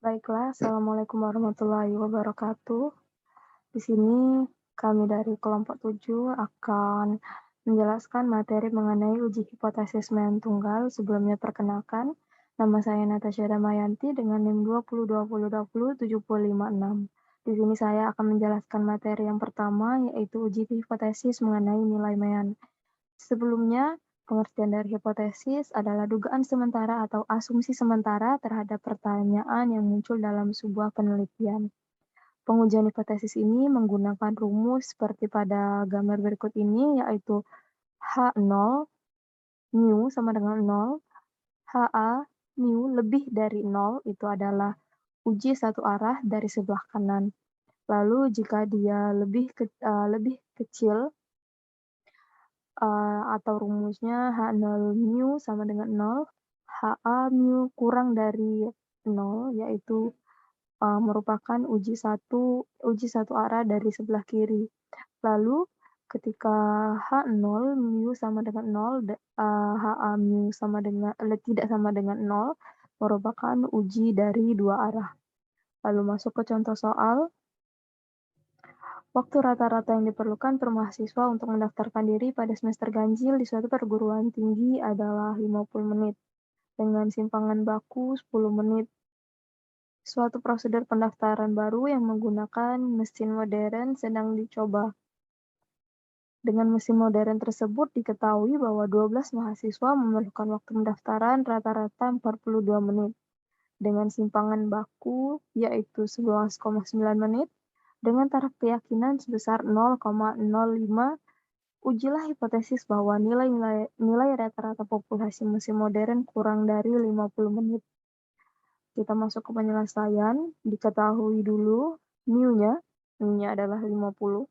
Baiklah, assalamualaikum warahmatullahi wabarakatuh. Di sini kami dari kelompok 7 akan menjelaskan materi mengenai uji hipotesis main tunggal. Sebelumnya perkenalkan, nama saya Natasha Damayanti dengan NIM 2020207056. Di sini saya akan menjelaskan materi yang pertama, yaitu uji hipotesis mengenai nilai main. Sebelumnya, pengertian dari hipotesis adalah dugaan sementara atau asumsi sementara terhadap pertanyaan yang muncul dalam sebuah penelitian. Pengujian hipotesis ini menggunakan rumus seperti pada gambar berikut ini, yaitu H0 mu sama dengan 0, HA mu lebih dari 0 itu adalah uji satu arah dari sebelah kanan. Lalu jika dia lebih kecil, atau rumusnya H0 mu sama dengan 0, HA mu kurang dari 0, yaitu merupakan uji satu arah dari sebelah kiri. Lalu ketika H0 mu sama dengan 0, HA mu tidak sama dengan 0, merupakan uji dari dua arah. Lalu masuk ke contoh soal. Waktu rata-rata yang diperlukan per mahasiswa untuk mendaftarkan diri pada semester ganjil di suatu perguruan tinggi adalah 50 menit, dengan simpangan baku 10 menit. Suatu prosedur pendaftaran baru yang menggunakan mesin modern sedang dicoba. Dengan mesin modern tersebut diketahui bahwa 12 mahasiswa memerlukan waktu pendaftaran rata-rata 42 menit, dengan simpangan baku yaitu 11,9 menit, dengan taraf keyakinan sebesar 0,05. Ujilah hipotesis bahwa nilai rata-rata populasi mesin modern kurang dari 50 menit. Kita masuk ke penyelesaian, diketahui dulu mu-nya adalah 50,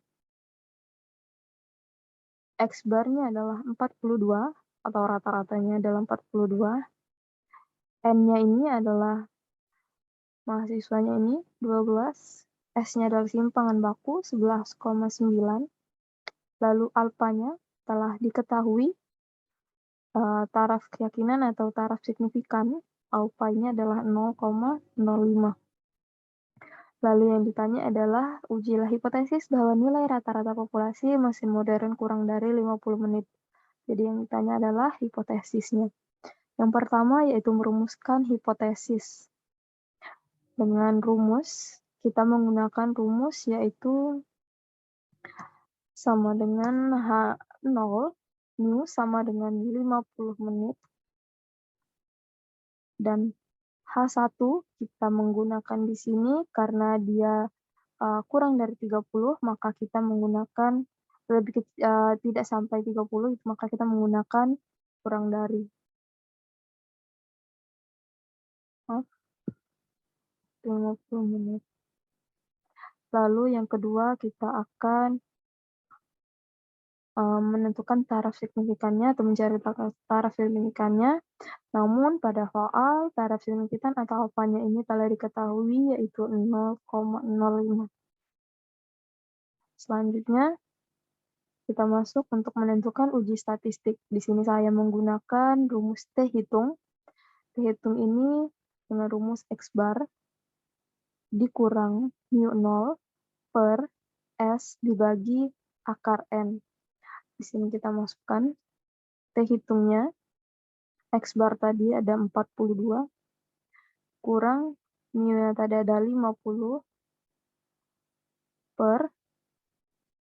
X-bar-nya adalah 42 atau rata-ratanya adalah 42, N-nya ini adalah mahasiswanya ini 12, S-nya adalah simpangan baku 11,9, lalu alfanya telah diketahui, taraf keyakinan atau taraf signifikan alfanya adalah 0,05. Lalu yang ditanya adalah ujilah hipotesis bahwa nilai rata-rata populasi mesin modern kurang dari 50 menit. Jadi yang ditanya adalah hipotesisnya. Yang pertama yaitu merumuskan hipotesis. Dengan rumus, kita menggunakan rumus yaitu sama dengan H0 mu sama dengan 50 menit, dan H1 kita menggunakan di sini karena dia kurang dari 30, maka kita menggunakan tidak sampai 30, maka kita menggunakan kurang dari 50 menit. Lalu yang kedua kita akan menentukan taraf signifikannya atau mencari taraf signifikannya. Namun pada soal taraf signifikan atau alfanya ini telah diketahui yaitu 0,05. Selanjutnya kita masuk untuk menentukan uji statistik. Di sini saya menggunakan rumus T hitung. T hitung ini dengan rumus X-bar dikurang mu0 per S dibagi akar N. Di sini kita masukkan T hitungnya, X-bar tadi ada 42, kurang mu-nya tadi ada 50, per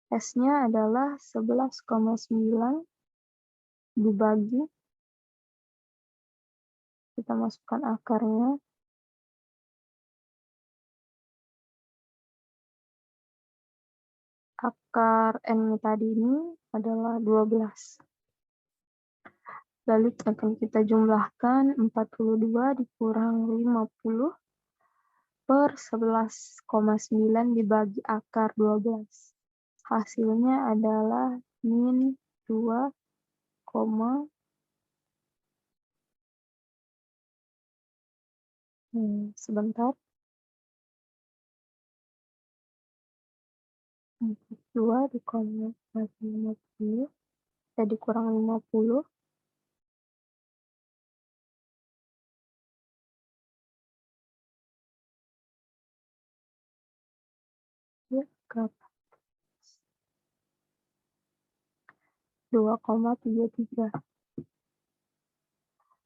S-nya adalah 11,9 dibagi, kita masukkan akarnya, akar N tadi ini adalah 12. Lalu akan kita jumlahkan 42 dikurang 50 per 11,9 dibagi akar 12. Hasilnya adalah min 2, sebentar, 2 dikali 50, jadi kurang 50, 2,33.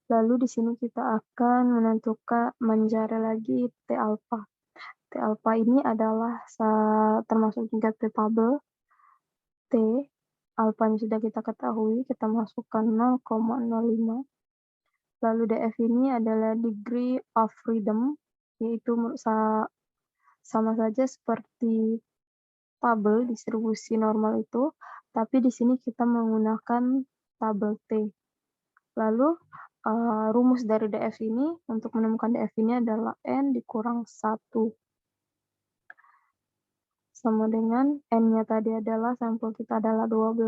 Lalu di sini kita akan mencari lagi T alpha. T alpha ini adalah termasuk tingkat T-tabel. T alpha-nya sudah kita ketahui, kita masukkan 0,05. Lalu df ini adalah degree of freedom, yaitu sama saja seperti tabel distribusi normal itu, tapi di sini kita menggunakan tabel T. Lalu rumus dari df ini, untuk menemukan df ini adalah n dikurang 1. Sama dengan n-nya tadi adalah sampel kita adalah 12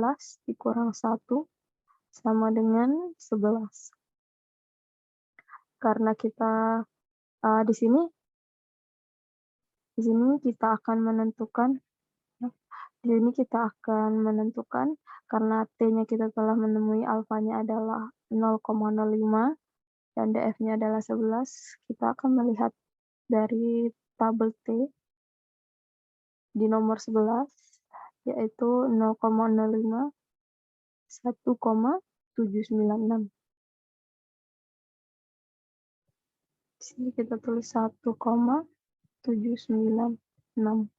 dikurang 1 sama dengan 11. Karena kita di sini kita akan menentukan karena T-nya kita telah menemui alfanya adalah 0,05 dan df-nya adalah 11, kita akan melihat dari tabel T di nomor 11 yaitu 0,05 1,796. Di sini kita tulis 1,796.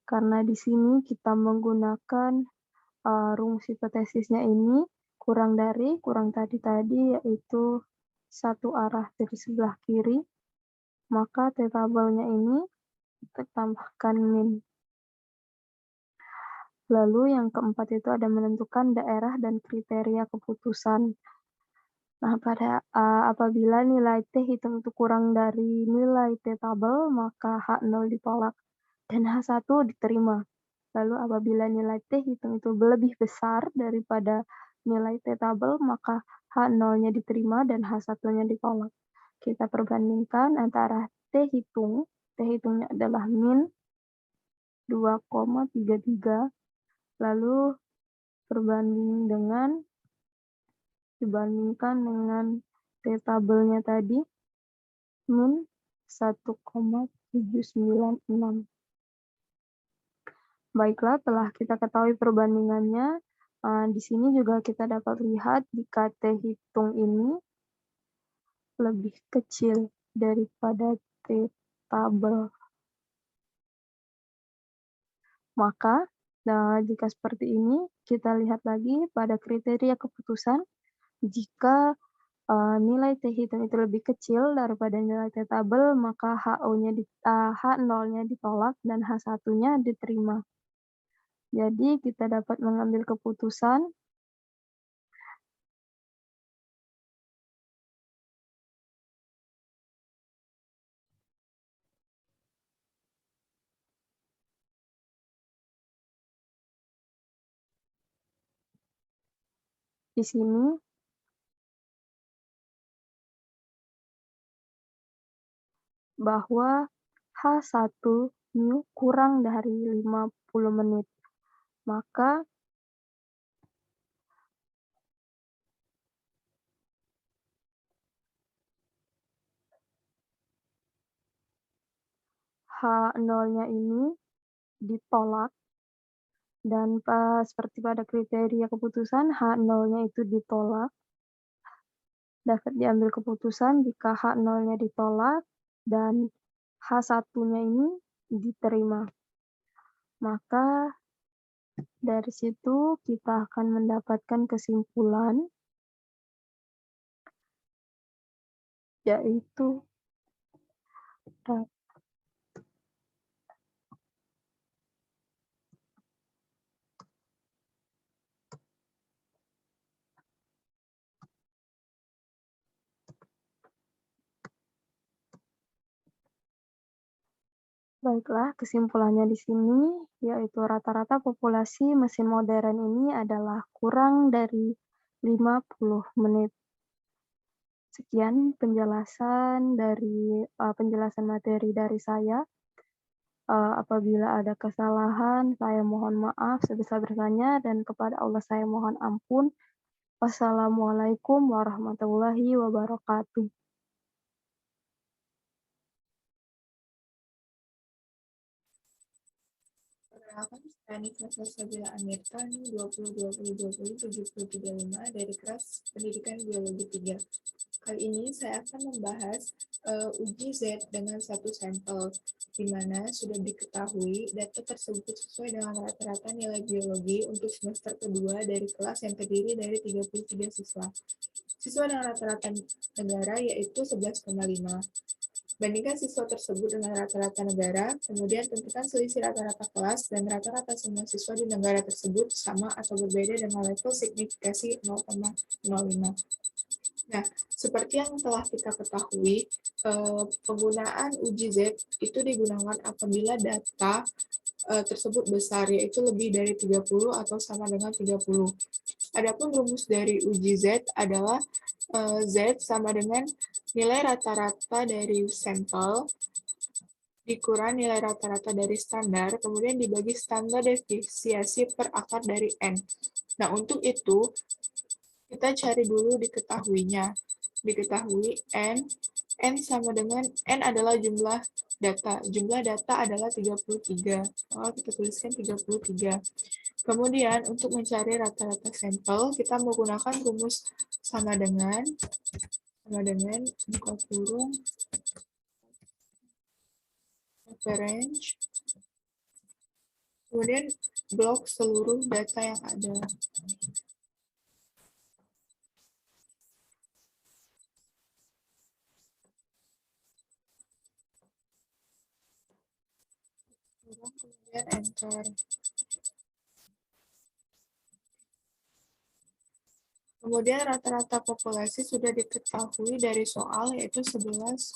Karena di sini kita menggunakan rumus hipotesisnya ini kurang tadi yaitu satu arah dari sebelah kiri, maka T-tabelnya ini kita tambahkan min. Lalu yang keempat itu ada menentukan daerah dan kriteria keputusan. Nah, apabila nilai T hitung itu kurang dari nilai T-tabel, maka H0 ditolak dan H1 diterima. Lalu apabila nilai T hitung itu lebih besar daripada nilai T-tabel, maka H0-nya diterima dan H1-nya ditolak. Kita perbandingkan antara T hitungnya adalah min 2,33, lalu dibandingkan dengan T-tabelnya tadi, min 1,796. Baiklah, telah kita ketahui perbandingannya, di sini juga kita dapat lihat jika T hitung ini lebih kecil daripada T-tabel. Maka, jika seperti ini, kita lihat lagi pada kriteria keputusan, jika nilai T hitung itu lebih kecil daripada nilai T-tabel, maka H0-nya ditolak dan H1-nya diterima. Jadi, kita dapat mengambil keputusan di sini bahwa H1 mu kurang dari 50 menit. Maka H0-nya ini ditolak dan seperti pada kriteria keputusan H0-nya itu ditolak. Dapat diambil keputusan jika H0-nya ditolak dan H1-nya ini diterima. Maka dari situ kita akan mendapatkan kesimpulan yaitu baiklah, kesimpulannya di sini yaitu rata-rata populasi mesin modern ini adalah kurang dari 50 menit. Sekian penjelasan materi dari saya. Apabila ada kesalahan, saya mohon maaf sebesar-besarnya dan kepada Allah saya mohon ampun. Wassalamualaikum warahmatullahi wabarakatuh. Perkenalkan, saya Nifas Salsabila Amirta, 2020-2020-735 dari kelas Pendidikan Biologi 3. Kali ini saya akan membahas uji Z dengan satu sampel, di mana sudah diketahui data tersebut sesuai dengan rata-rata nilai biologi untuk semester kedua dari kelas yang terdiri dari 33 siswa. Siswa dengan rata-rata negara yaitu 11,5. Bandingkan siswa tersebut dengan rata-rata negara, kemudian tentukan selisih rata-rata kelas dan rata-rata semua siswa di negara tersebut sama atau berbeda dengan level signifikasi 0,05. Nah, seperti yang telah kita ketahui, penggunaan uji Z itu digunakan apabila data tersebut besar, yaitu lebih dari 30 atau sama dengan 30. Adapun rumus dari uji Z adalah Z sama dengan nilai rata-rata dari sampel dikurang nilai rata-rata dari standar, kemudian dibagi standar deviasi per akar dari N. Nah, untuk itu, kita cari dulu diketahuinya. Diketahui N sama dengan, N adalah jumlah data. Jumlah data adalah 33. Maka kita tuliskan 33. Kemudian, untuk mencari rata-rata sampel, kita menggunakan rumus sama dengan buka kurung average, kemudian blok seluruh data yang ada. Kemudian enter. Kemudian rata-rata populasi sudah diketahui dari soal, yaitu 11,5,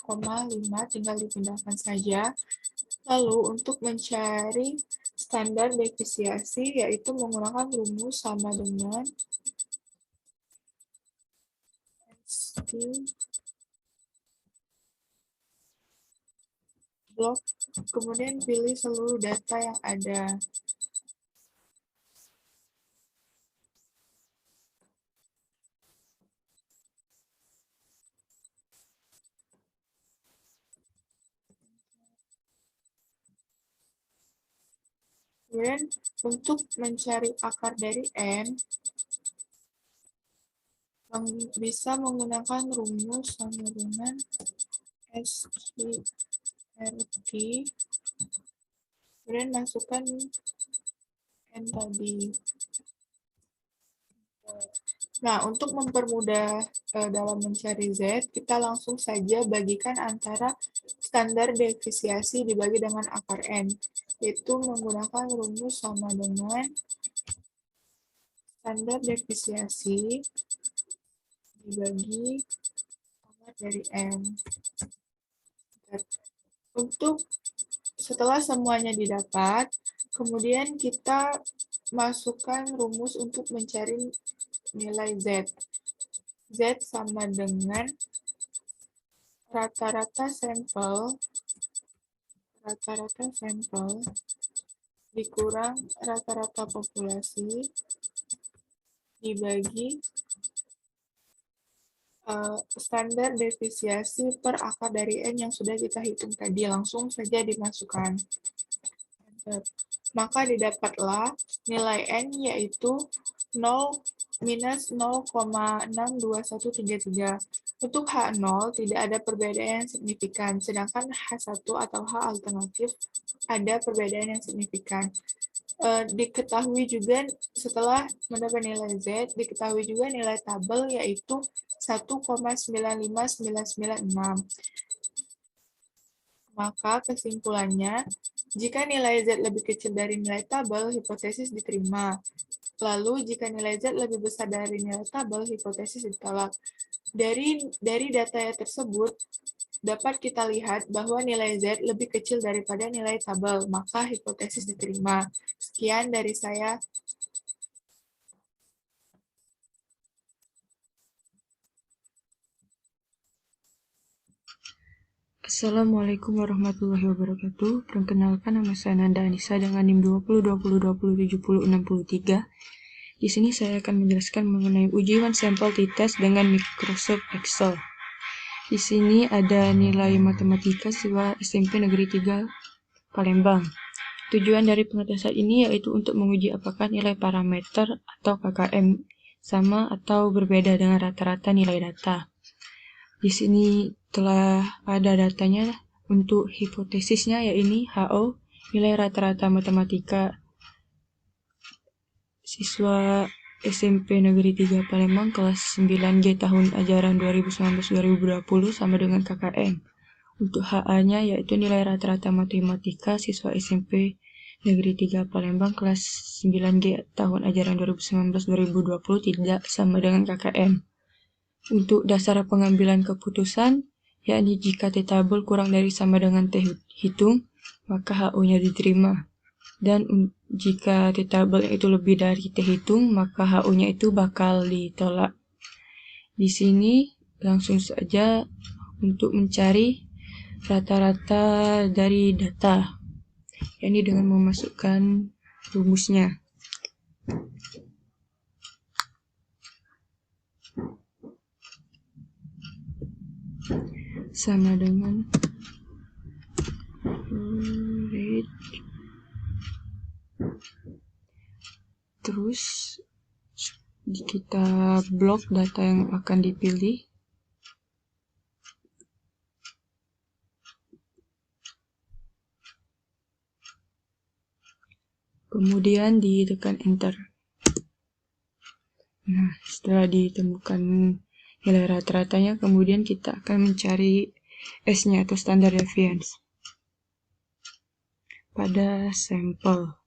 tinggal dipindahkan saja. Lalu untuk mencari standar deviasi, yaitu menggunakan rumus sama dengan ST blok, kemudian pilih seluruh data yang ada. Kemudian untuk mencari akar dari N, bisa menggunakan rumus sama dengan SQRT, kemudian masukkan N tadi. Nah, untuk mempermudah dalam mencari Z, kita langsung saja bagikan antara standar deviasi dibagi dengan akar N, yaitu menggunakan rumus sama dengan standar deviasi dibagi akar dari N. Untuk setelah semuanya didapat, kemudian kita masukkan rumus untuk mencari nilai Z. Z sama dengan rata-rata sampel dikurang rata-rata populasi dibagi standar deviasi per akar dari N yang sudah kita hitung tadi. Langsung saja dimasukkan. Maka didapatlah nilai N yaitu 0 minus 0,62133. Untuk H0 tidak ada perbedaan yang signifikan, sedangkan H1 atau H alternatif ada perbedaan yang signifikan. Diketahui juga setelah mendapat nilai Z, diketahui juga nilai tabel yaitu 1,95996. Maka kesimpulannya, jika nilai Z lebih kecil dari nilai tabel, hipotesis diterima. Lalu, jika nilai Z lebih besar dari nilai tabel, hipotesis ditolak. Dari data tersebut, dapat kita lihat bahwa nilai Z lebih kecil daripada nilai tabel, maka hipotesis diterima. Sekian dari saya. Assalamualaikum warahmatullahi wabarakatuh. Perkenalkan, nama saya Nanda Anissa dengan NIM 2020207063. Di sini saya akan menjelaskan mengenai ujian sampel t-test dengan Microsoft Excel. Di sini ada nilai matematika siswa SMP Negeri 3 Palembang. Tujuan dari pengetesan ini yaitu untuk menguji apakah nilai parameter atau KKM sama atau berbeda dengan rata-rata nilai data. Di sini telah ada datanya untuk hipotesisnya, yaitu HO, nilai rata-rata matematika siswa SMP Negeri 3 Palembang kelas 9G tahun ajaran 2019-2020 sama dengan KKM. Untuk HA-nya yaitu nilai rata-rata matematika siswa SMP Negeri 3 Palembang kelas 9G tahun ajaran 2019-2020 tidak sama dengan KKM. Untuk dasar pengambilan keputusan, yakni jika T-tabel kurang dari sama dengan T-hitung, maka HO-nya diterima. Dan jika T-tabel itu lebih dari T-hitung, maka HO-nya itu bakal ditolak. Di sini langsung saja untuk mencari rata-rata dari data, yakni dengan memasukkan rumusnya. Sama dengan read. Terus kita blok data yang akan dipilih. Kemudian ditekan enter. Nah, setelah ditemukan nilai rata-ratanya, kemudian kita akan mencari S-nya atau standar deviance pada sampel.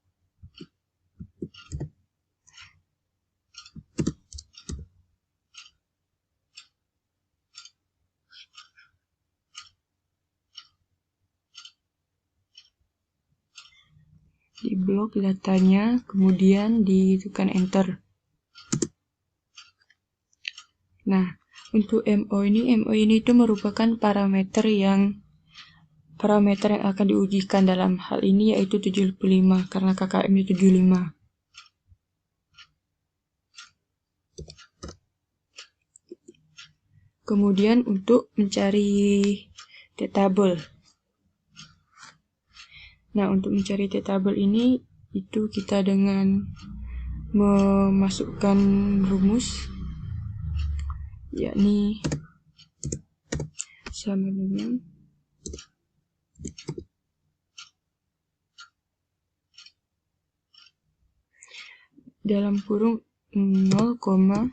Di blok datanya, kemudian ditekan enter. Nah, untuk MO ini itu merupakan parameter yang akan diujikan dalam hal ini yaitu 75 karena KKM-nya 75. Kemudian untuk mencari T-tabel. Nah, untuk mencari T-tabel ini itu kita dengan memasukkan rumus, yakni sama dengan dalam kurung 0,05.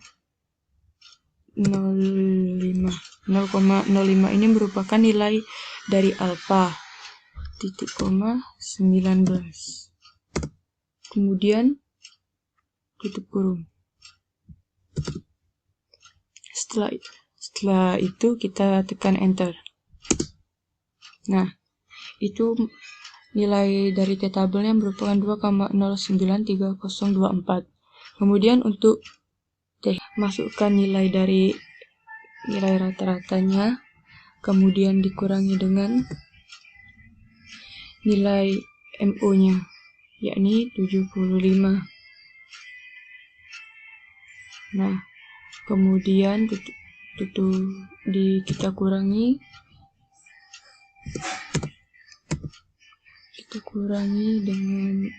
0,05 ini merupakan nilai dari alfa, titik koma 19. Kemudian tutup kurung. Setelah itu kita tekan enter. Nah, itu nilai dari T-tabelnya merupakan 2,093024. Kemudian untuk masukkan nilai dari nilai rata-ratanya, kemudian dikurangi dengan nilai MO-nya, yakni 75. Nah, kemudian kita kurangi dengan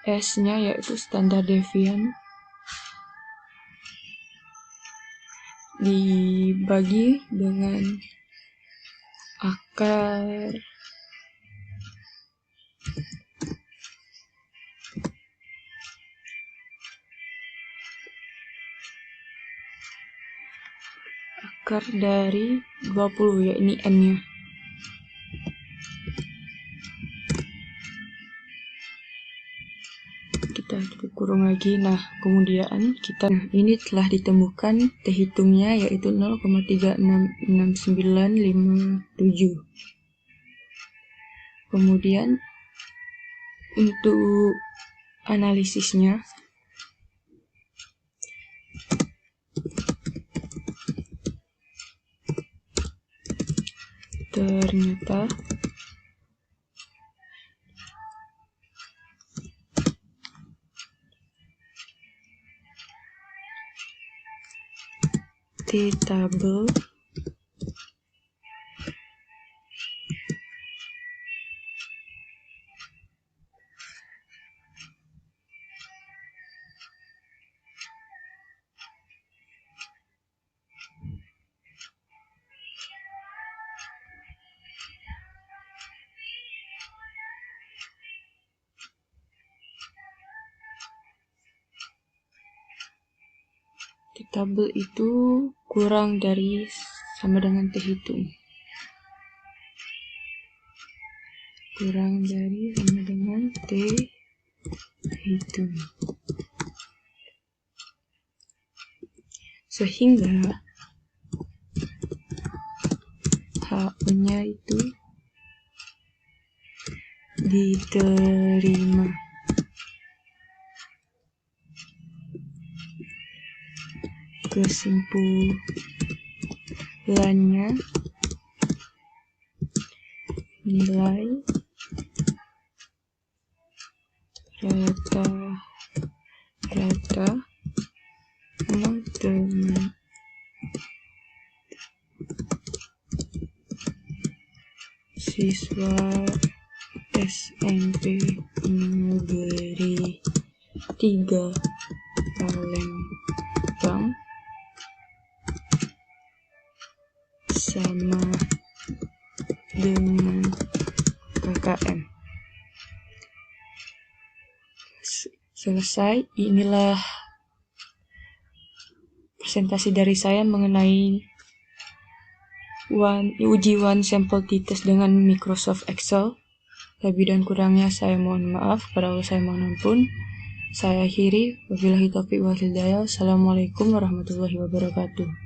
S-nya yaitu standar devian dibagi dengan akar dari 20, yakni N-nya. Kita tutup kurung lagi. Nah, kemudian ini telah ditemukan T-hitungnya yaitu 0,36957. Kemudian untuk analisisnya, ternyata T-tabel tabel itu kurang dari sama dengan T hitung. Kurang dari sama dengan T hitung. Sehingga HO-nya itu diterima. Kesimpulannya, nilai rata-rata siswa SMP Negeri 3 Palembang sama dengan KKM. Selesai. Inilah presentasi dari saya mengenai uji one sample t-test dengan Microsoft Excel. Lebih dan kurangnya saya mohon maaf, pada Allah saya mohon ampun. Saya akhiri, wabillahi taufiq wal hidayah. Assalamualaikum warahmatullahi wabarakatuh.